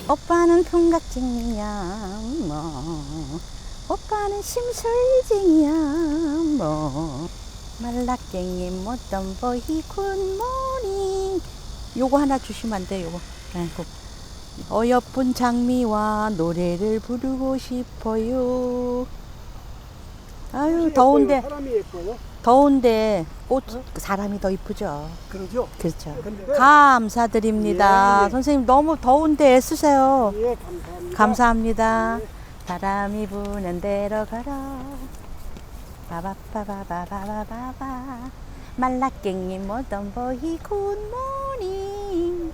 오빠는 통각쟁이야 뭐 오빠는 심술쟁이야 뭐 말라깽이 못던 보이 굿모닝. 요거 하나 주시면 안 돼요? 요거. 아이고. 어여쁜 장미와 노래를 부르고 싶어요. 아유 더운데 사람이 예뻐요? 더운데 꽃 사람이 더 이쁘죠. 그러죠? 그렇죠. 근데 감사드립니다. 예, 예. 선생님 너무 더운데 애쓰세요. 예, 감사합니다. 감사합니다. 예. 바람이 부는 데로 걸어 바바바바바바바바 말라깽이 모던 보이 굿모닝.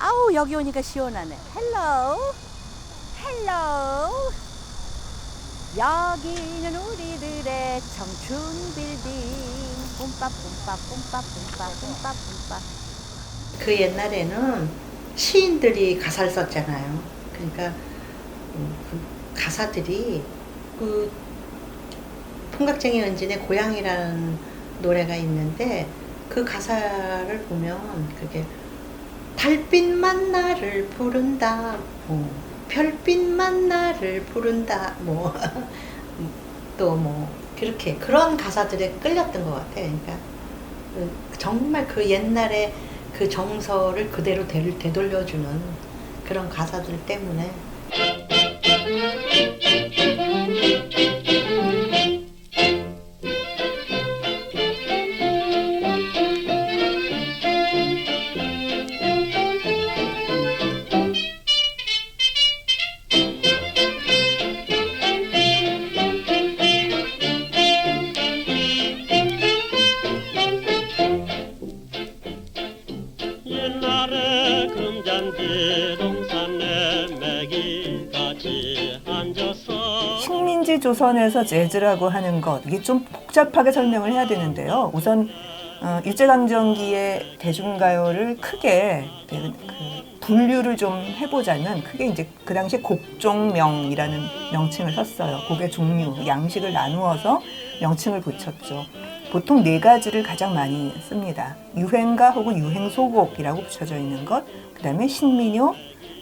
아우 여기 오니까 시원하네. 헬로 헬로. 여기는 우리들의 청춘 빌딩. 뿜빠뿜빠뿜빠뿜빠뿜빠뿜빠. 그 옛날에는 시인들이 가사를 썼잖아요. 그러니까 그 가사들이 그 풍각쟁이 은진의 고향이라는 노래가 있는데 그 가사를 보면 그게 달빛만 나를 부른다, 뭐 별빛만 나를 부른다, 뭐 또 뭐 그렇게 그런 가사들에 끌렸던 것 같아요. 그러니까 정말 그 옛날에 그 정서를 그대로 되돌려주는 그런 가사들 때문에. 옛날에 금잔디 동산에 매기같이 앉아서 식민지 조선에서 재즈라고 하는 것, 이게 좀 복잡하게 설명을 해야 되는데요. 우선 일제강점기의 대중가요를 크게 분류를 좀 해보자면 크게 이제 그 당시에 곡종명이라는 명칭을 썼어요. 곡의 종류, 양식을 나누어서 명칭을 붙였죠. 보통 네 가지를 가장 많이 씁니다. 유행가 혹은 유행소곡이라고 붙여져 있는 것, 그 다음에 신민요,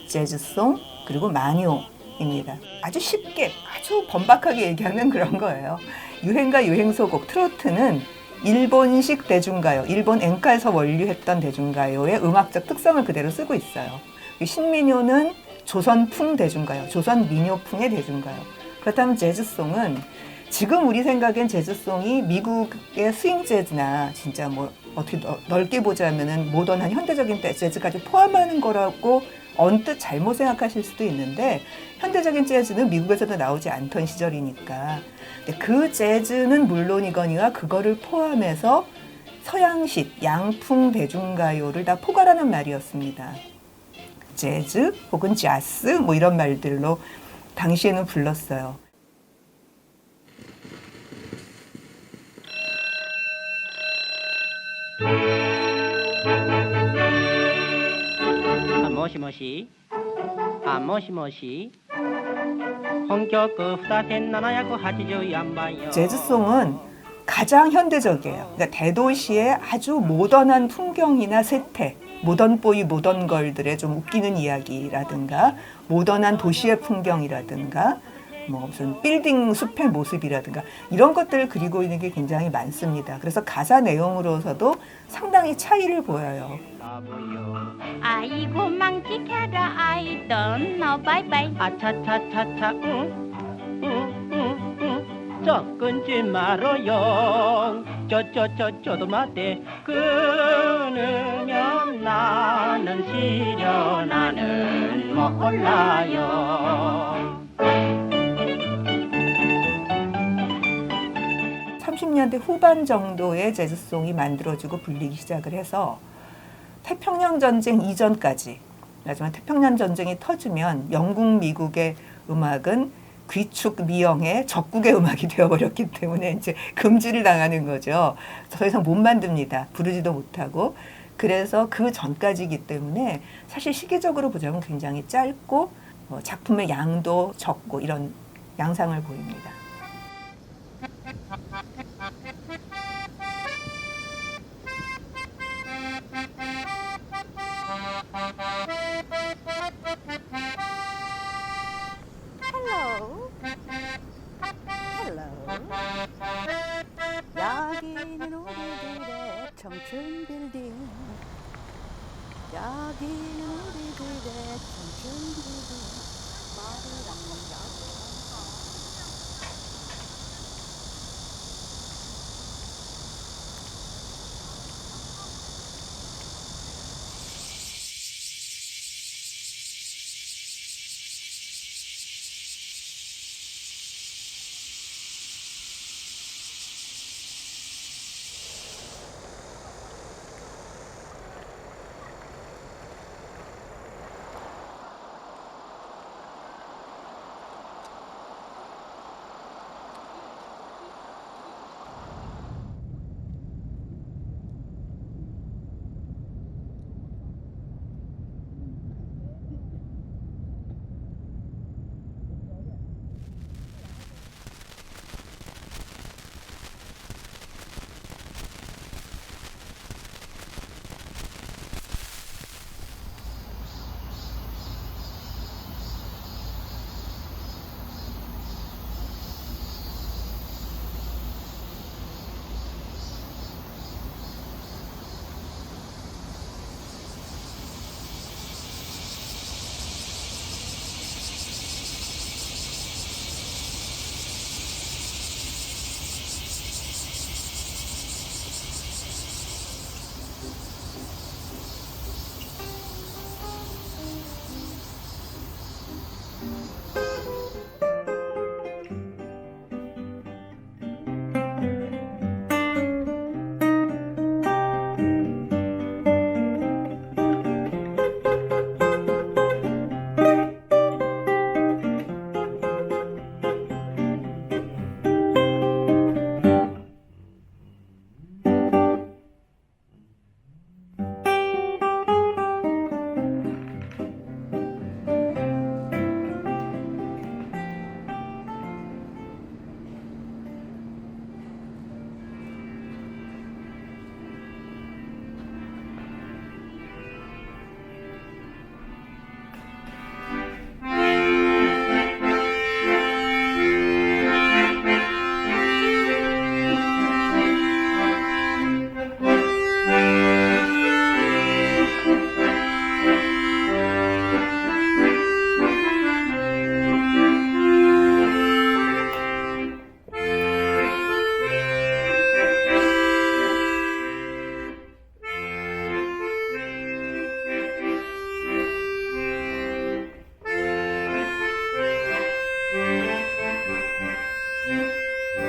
재즈송, 그리고 만요입니다. 아주 쉽게, 아주 번박하게 얘기하면 그런 거예요. 유행가, 유행소곡, 트로트는 일본식 대중가요, 일본 엔카에서 원류했던 대중가요의 음악적 특성을 그대로 쓰고 있어요. 신민요는 조선풍 대중가요, 조선 민요풍의 대중가요. 그렇다면 재즈송은 지금 우리 생각엔 재즈송이 미국의 스윙 재즈나 진짜 뭐 어떻게 넓게 보자면은 모던한 현대적인 재즈까지 포함하는 거라고 언뜻 잘못 생각하실 수도 있는데, 현대적인 재즈는 미국에서도 나오지 않던 시절이니까. 근데 그 재즈는 물론이거니와 그거를 포함해서 서양식 양풍 대중가요를 다 포괄하는 말이었습니다. 재즈 혹은 자스 뭐 이런 말들로 당시에는 불렀어요. 모시모시 모시모시 본격 후다센 나나야고 하지조 양반요. 재즈송은 가장 현대적이에요. 그러니까 대도시의 아주 모던한 풍경이나 세태, 모던보이 모던걸들의 좀 웃기는 이야기라든가 모던한 도시의 풍경이라든가 뭐 무슨 빌딩 숲의 모습이라든가 이런 것들을 그리고 있는 게 굉장히 많습니다. 그래서 가사 내용으로서도 상당히 차이를 보여요. 아이고 망치켜라 I don't know bye bye. 아차차차차 접근지 말어요. 저도 맞대. 끊으면 나는 시려 나는 몰라요. 30년대 후반 정도의 재즈송이 만들어지고 불리기 시작을 해서 태평양 전쟁 이전까지, 하지만 태평양 전쟁이 터지면 영국, 미국의 음악은 귀축 미영의 적국의 음악이 되어버렸기 때문에 이제 금지를 당하는 거죠. 더 이상 못 만듭니다. 부르지도 못하고. 그래서 그 전까지이기 때문에 사실 시기적으로 보자면 굉장히 짧고 작품의 양도 적고 이런 양상을 보입니다. 저기는 우리들의 청춘들이 머리랍니다.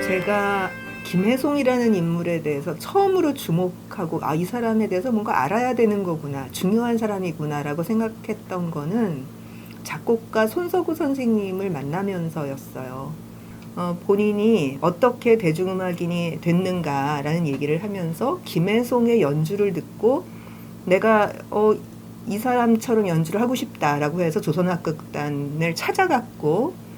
제가 김혜송이라는 인물에 대해서 처음으로 주목하고 이 사람에 대해서 뭔가 알아야 되는 거구나, 중요한 사람이구나라고 생각했던 거는 작곡가 손석구 선생님을 만나면서였어요. 본인이 어떻게 대중음악인이 됐는가라는 얘기를 하면서 김혜송의 연주를 듣고 내가 이 사람처럼 연주를 하고 싶다라고 해서 조선악극단을 찾아갔고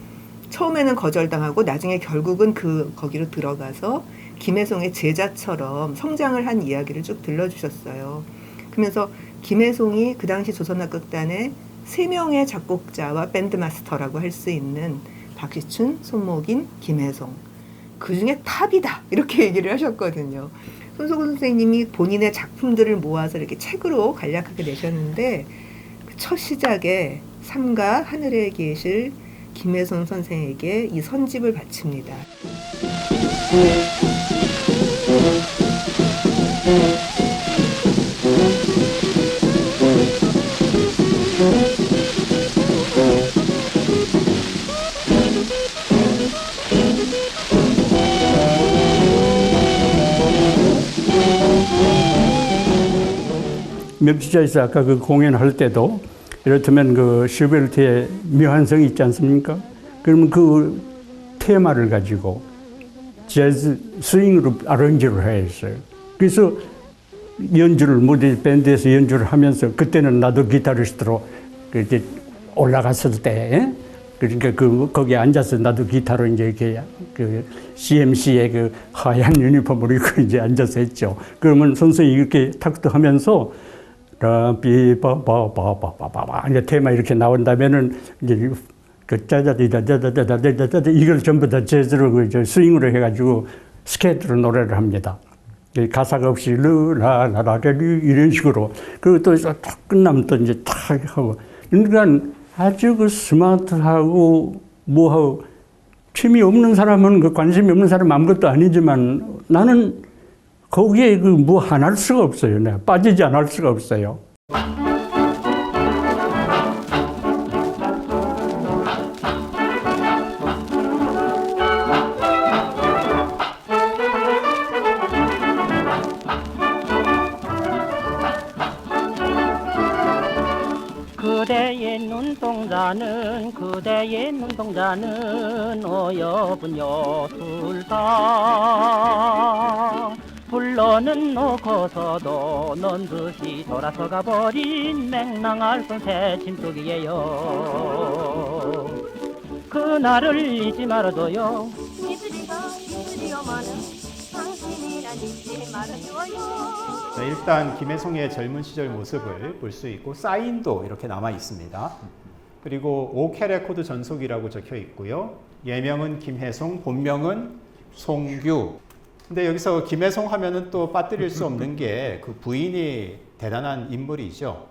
처음에는 거절당하고 나중에 결국은 거기로 들어가서 김혜송의 제자처럼 성장을 한 이야기를 쭉 들려주셨어요. 그러면서 김혜송이 그 당시 조선악극단의 3명의 작곡자와 밴드마스터라고 할 수 있는 박시춘, 손목인, 김혜송, 그 중에 탑이다 이렇게 얘기를 하셨거든요. 손석구 선생님이 본인의 작품들을 모아서 이렇게 책으로 간략하게 내셨는데 그 첫 시작에 삼가 하늘에 계실 김혜송 선생에게 이 선집을 바칩니다. 멸치자에서 아까 그 공연할 때도 이를테면 그 슈베르트의 묘한성이 있지 않습니까? 그러면 그 테마를 가지고 재즈 스윙으로 아range를 했어요. 그래서 연주를 무대 밴드에서 연주를 하면서 그때는 나도 기타리스트로 이렇게 올라갔을 때 그러니까 거기에 앉아서 나도 기타로 이제 이렇게 그 CMC의 그 하얀 유니폼을 입고 이제 앉아서 했죠. 그러면 선생님이 이렇게 탁도 하면서 라비바바바바바바 이제 테마 이렇게 나온다면은 이제 그 짜자디다자자자자자자 이걸 전부 다 재즈로 그 스윙으로 해가지고 스케이트로 노래를 합니다. 가사가 없이 르라라라리 이런 식으로. 그리고 또 딱 끝나면 또 이제 탁 하고. 그러니까 아주 그 스마트하고 뭐하고 취미 없는 사람은 그 관심이 없는 사람 아무것도 아니지만 나는 거기에 그 뭐 안 할 수가 없어요. 내가 빠지지 않을 수가 없어요. 그대의 눈동자는 어여쁜 여술가 불러는 놓고서도 넌 듯이 돌아서가 버린 맹랑할 선 새침속이에요. 그날을 잊지 말아줘요. 네, 일단 김혜송의 젊은 시절 모습을 볼 수 있고 사인도 이렇게 남아 있습니다. 그리고 OK 레코드 전속이라고 적혀 있고요. 예명은 김혜송, 본명은 송규. 근데 여기서 김혜송 하면은 또 빠뜨릴 수 없는 게 그 부인이 대단한 인물이죠.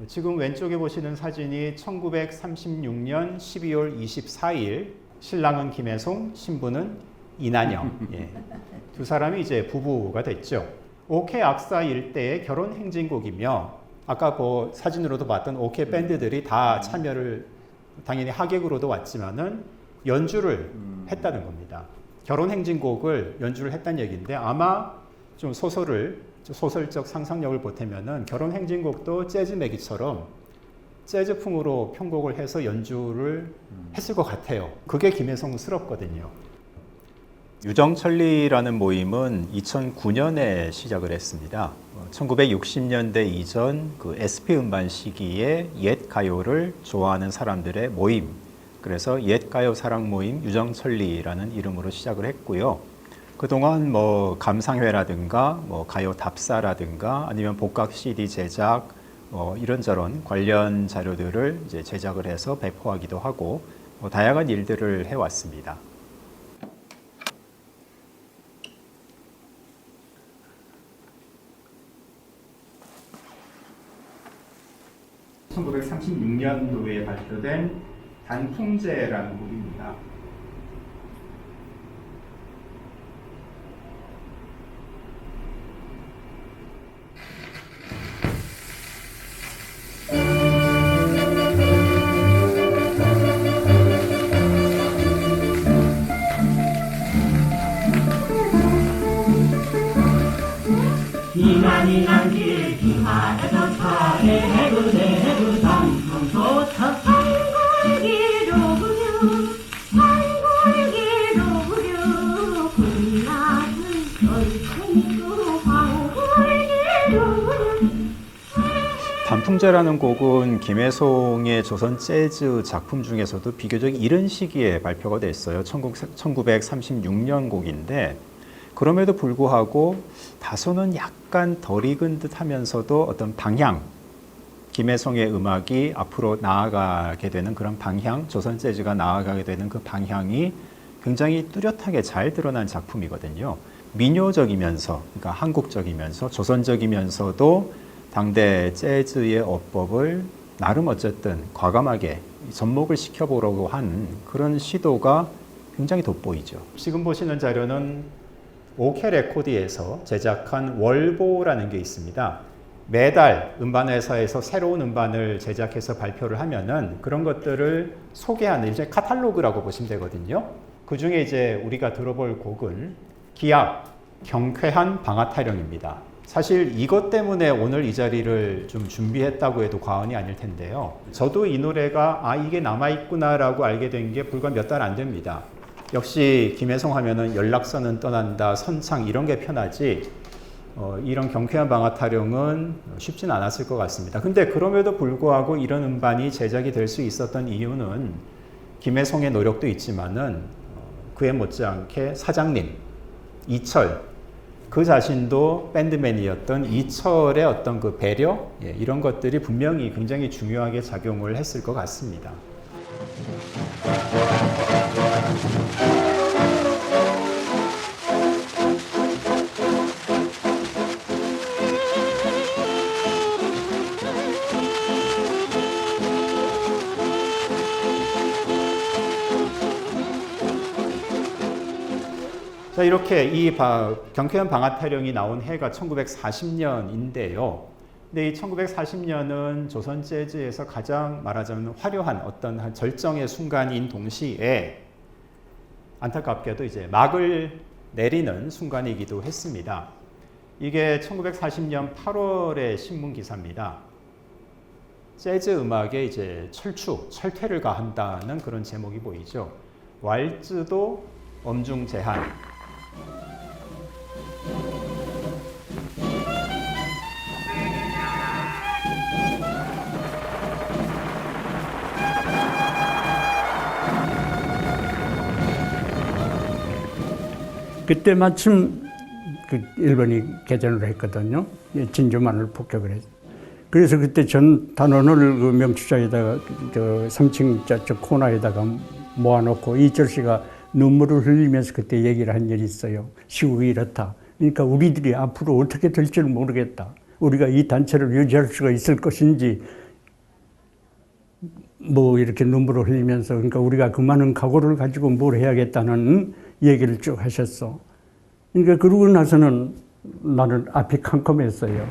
지금 왼쪽에 보시는 사진이 1936년 12월 24일, 신랑은 김혜송, 신부는 이난영. 예. 두 사람이 이제 부부가 됐죠. OK 악사 일대의 결혼 행진곡이며 아까 그 사진으로도 봤던 OK 밴드들이 다 참여를 당연히 하객으로도 왔지만은 연주를 했다는 겁니다. 결혼 행진곡을 연주를 했다는 얘기인데 아마 좀 소설적 상상력을 보태면은 결혼 행진곡도 재즈 매기처럼 재즈풍으로 편곡을 해서 연주를 했을 것 같아요. 그게 김혜송스럽거든요. 유정천리라는 모임은 2009년에 시작을 했습니다. 1960년대 이전 그 SP 음반 시기에 옛 가요를 좋아하는 사람들의 모임, 그래서 옛 가요 사랑 모임 유정천리라는 이름으로 시작을 했고요. 그동안 뭐 감상회라든가 뭐 가요 답사라든가 아니면 복각 CD 제작 이런저런 관련 자료들을 이제 제작을 해서 배포하기도 하고 다양한 일들을 해왔습니다. 1936년도에 발표된 단풍제라는 곡입니다. 이만이란 길 기마에서 차례 해그 단풍소차 산골기로 부려 군나는 얼큰이고 황골기로 부려. 단풍제라는 곡은 김혜송의 조선 재즈 작품 중에서도 비교적 이른 시기에 발표가 됐어요. 1936년 곡인데 그럼에도 불구하고 다소는 약간 덜 익은 듯 하면서도 어떤 방향, 김혜송의 음악이 앞으로 나아가게 되는 그런 방향, 조선 재즈가 나아가게 되는 그 방향이 굉장히 뚜렷하게 잘 드러난 작품이거든요. 민요적이면서, 그러니까 한국적이면서 조선적이면서도 당대 재즈의 어법을 나름 어쨌든 과감하게 접목을 시켜보려고 한 그런 시도가 굉장히 돋보이죠. 지금 보시는 자료는 OK 레코드에서 제작한 월보라는 게 있습니다. 매달 음반회사에서 새로운 음반을 제작해서 발표를 하면은 그런 것들을 소개하는 이제 카탈로그라고 보시면 되거든요. 그 중에 이제 우리가 들어볼 곡은 기악, 경쾌한 방아타령입니다. 사실 이것 때문에 오늘 이 자리를 좀 준비했다고 해도 과언이 아닐 텐데요. 저도 이 노래가 이게 남아있구나라고 알게 된 게 불과 몇 달 안 됩니다. 역시 김혜송 하면은 연락선은 떠난다, 선창 이런 게 편하지 이런 경쾌한 방아타령은 쉽진 않았을 것 같습니다. 근데 그럼에도 불구하고 이런 음반이 제작이 될 수 있었던 이유는 김혜송의 노력도 있지만은 그에 못지않게 사장님 이철 그 자신도 밴드맨이었던 이철의 어떤 그 배려 이런 것들이 분명히 굉장히 중요하게 작용을 했을 것 같습니다. 자, 이렇게 이 경쾌한 방앗타령이 나온 해가 1940년인데요. 근데 이 1940년은 조선 재즈에서 가장 말하자면 화려한 어떤 한 절정의 순간인 동시에 안타깝게도 이제 막을 내리는 순간이기도 했습니다. 이게 1940년 8월의 신문 기사입니다. 재즈 음악에 이제 철퇴를 가한다는 그런 제목이 보이죠. 왈츠도 엄중 제한. 그때 마침 그 일본이 개전을 했거든요. 진주만을 폭격을 했어요. 그래서 그때 전 단원을 그 명추자에다가 저 상층자 저 코너에다가 모아놓고 이철 씨가 눈물을 흘리면서 그때 얘기를 한 일이 있어요. 시국이 이렇다. 그러니까 우리들이 앞으로 어떻게 될지를 모르겠다. 우리가 이 단체를 유지할 수가 있을 것인지 뭐 이렇게 눈물을 흘리면서 그러니까 우리가 그 많은 각오를 가지고 뭘 해야겠다는 얘기를 쭉 하셨어. 그러니까 그러고 나서는 나는 앞이 캄캄했어요.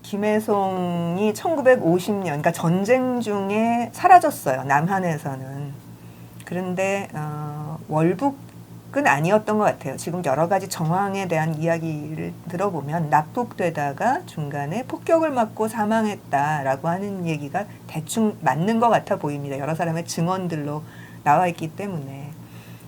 김혜송이 1950년, 그러니까 전쟁 중에 사라졌어요. 남한에서는. 그런데 월북은 아니었던 것 같아요. 지금 여러 가지 정황에 대한 이야기를 들어보면 납북되다가 중간에 폭격을 맞고 사망했다라고 하는 얘기가 대충 맞는 것 같아 보입니다. 여러 사람의 증언들로 나와 있기 때문에.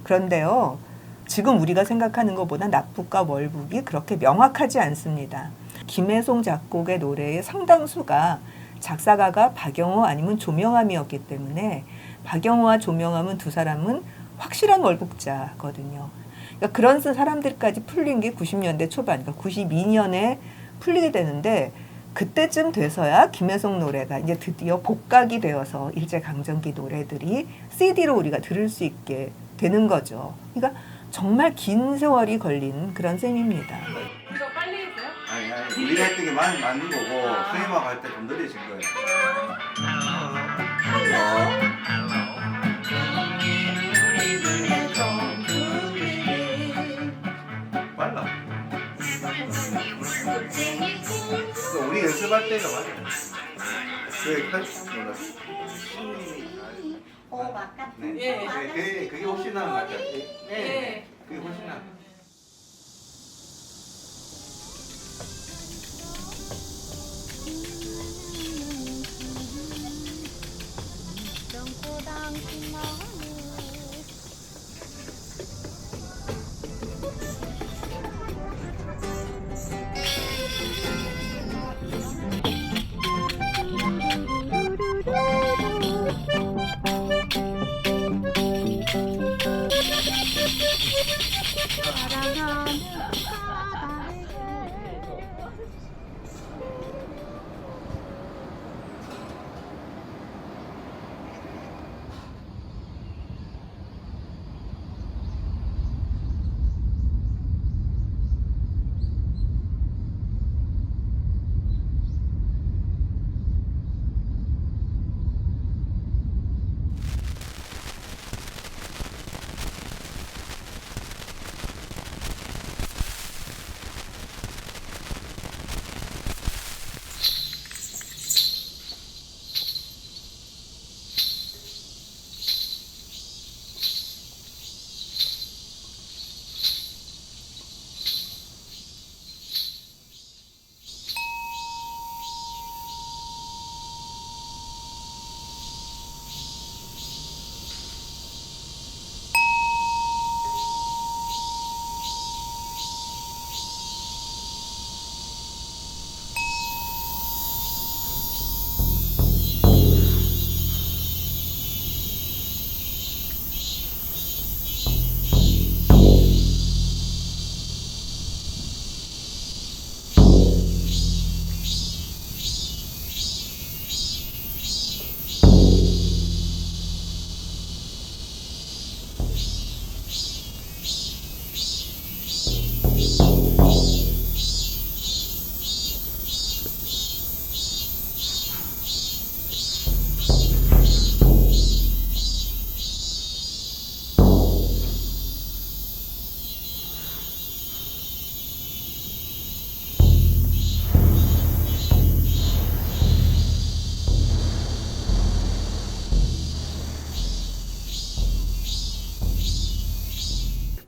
그런데요, 지금 우리가 생각하는 것보다 납북과 월북이 그렇게 명확하지 않습니다. 김혜송 작곡의 노래의 상당수가 작사가가 박영호 아니면 조명암이었기 때문에 박영호와 조명암은 두 사람은 확실한 월북자거든요. 그러니까 그런 사람들까지 풀린 게 90년대 초반, 그러니까 92년에 풀리게 되는데 그때쯤 돼서야 김혜송 노래가 이제 드디어 복각이 되어서 일제강점기 노래들이 CD로 우리가 들을 수 있게 되는 거죠. 그러니까 정말 긴 세월이 걸린 그런 셈입니다. 이거 빨리 했어요? 아니 우리가 했던 게 맞는 거고 선생님하고 할 때 좀 느려진 거예요. 빨라. 우리 연습할 때가 맞아요. 왜 몰랐어? 네. 예. 그게 훨씬 나은 것 같아요. 네. 그게 훨씬 나은 것 같아요.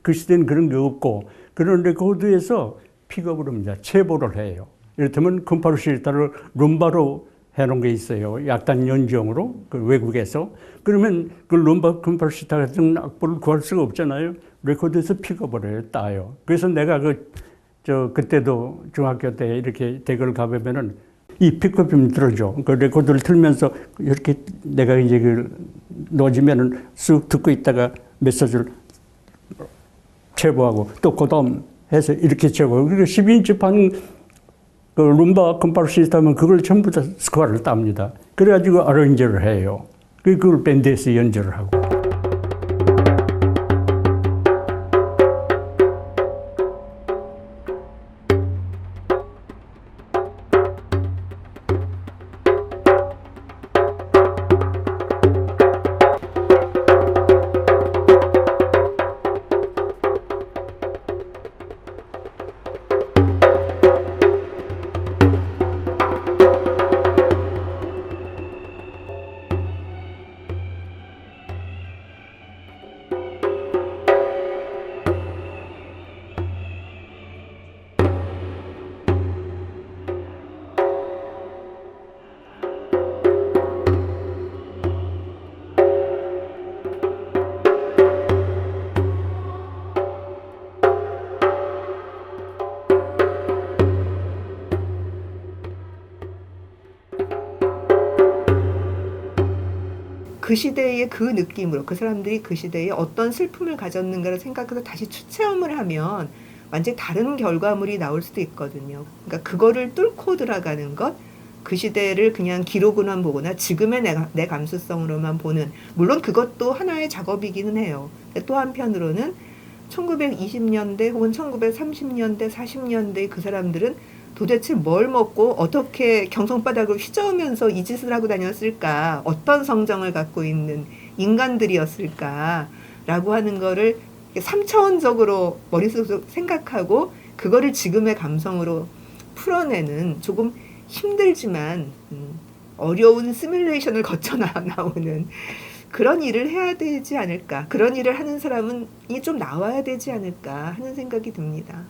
그 시대는 그런 게 없고 그런 레코드에서 픽업을 합니다. 체보를 해요. 이를테면 금파로 시타를 룸바로 해놓은 게 있어요. 약단 연주용으로 그 외국에서. 그러면 그 룸바 금파로 시타 같은 악보를 구할 수가 없잖아요. 레코드에서 픽업을 해요. 따요. 그래서 내가 그때도 중학교 때 이렇게 댁을 가보면은 이 픽업 좀 들어줘. 그 레코드를 틀면서 이렇게 내가 이제 놓아지면은 쑥 듣고 있다가 메시지를 체보하고 또 그다음 해서 이렇게 체보하고 그리고 12인치 판 그 룸바 컴파로 시스템은 그걸 전부 다 스코어를 땁니다. 그래가지고 어레인지를 해요. 그걸 밴드에서 연주를 하고. 그 시대의 그 느낌으로 그 사람들이 그 시대에 어떤 슬픔을 가졌는가를 생각해서 다시 추체험을 하면 완전히 다른 결과물이 나올 수도 있거든요. 그러니까 그거를 뚫고 들어가는 것, 그 시대를 그냥 기록으로만 보거나 지금의 내 감수성으로만 보는, 물론 그것도 하나의 작업이기는 해요. 또 한편으로는 1920년대 혹은 1930년대, 40년대 그 사람들은 도대체 뭘 먹고 어떻게 경성바닥을 휘저으면서 이 짓을 하고 다녔을까? 어떤 성정을 갖고 있는 인간들이었을까? 라고 하는 거를 3차원적으로 머릿속으로 생각하고 그거를 지금의 감성으로 풀어내는 조금 힘들지만 어려운 시뮬레이션을 거쳐 나오는 그런 일을 해야 되지 않을까. 그런 일을 하는 사람은 좀 나와야 되지 않을까 하는 생각이 듭니다.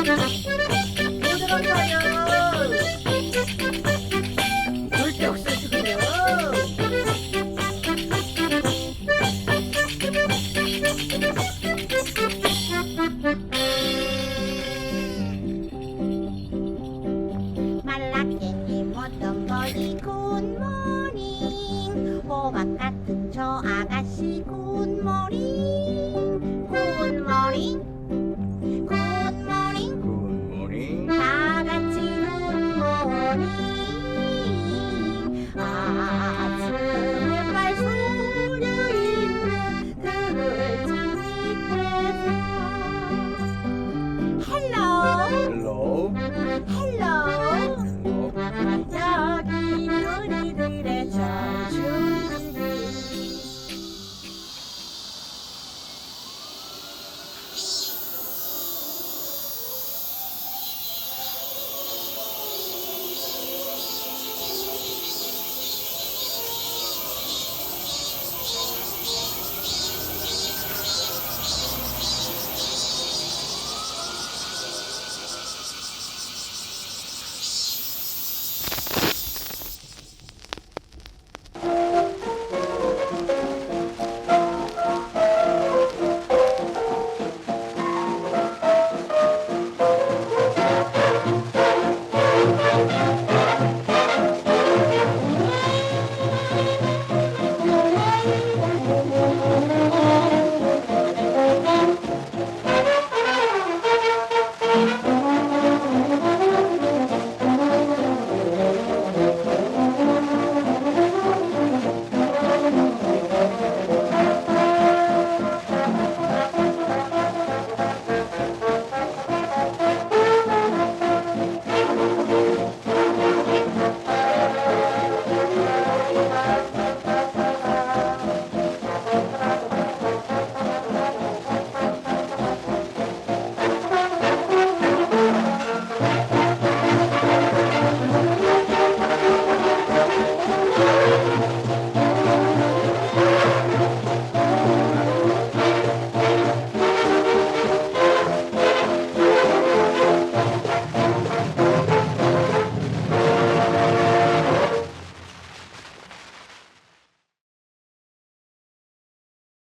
Thank you.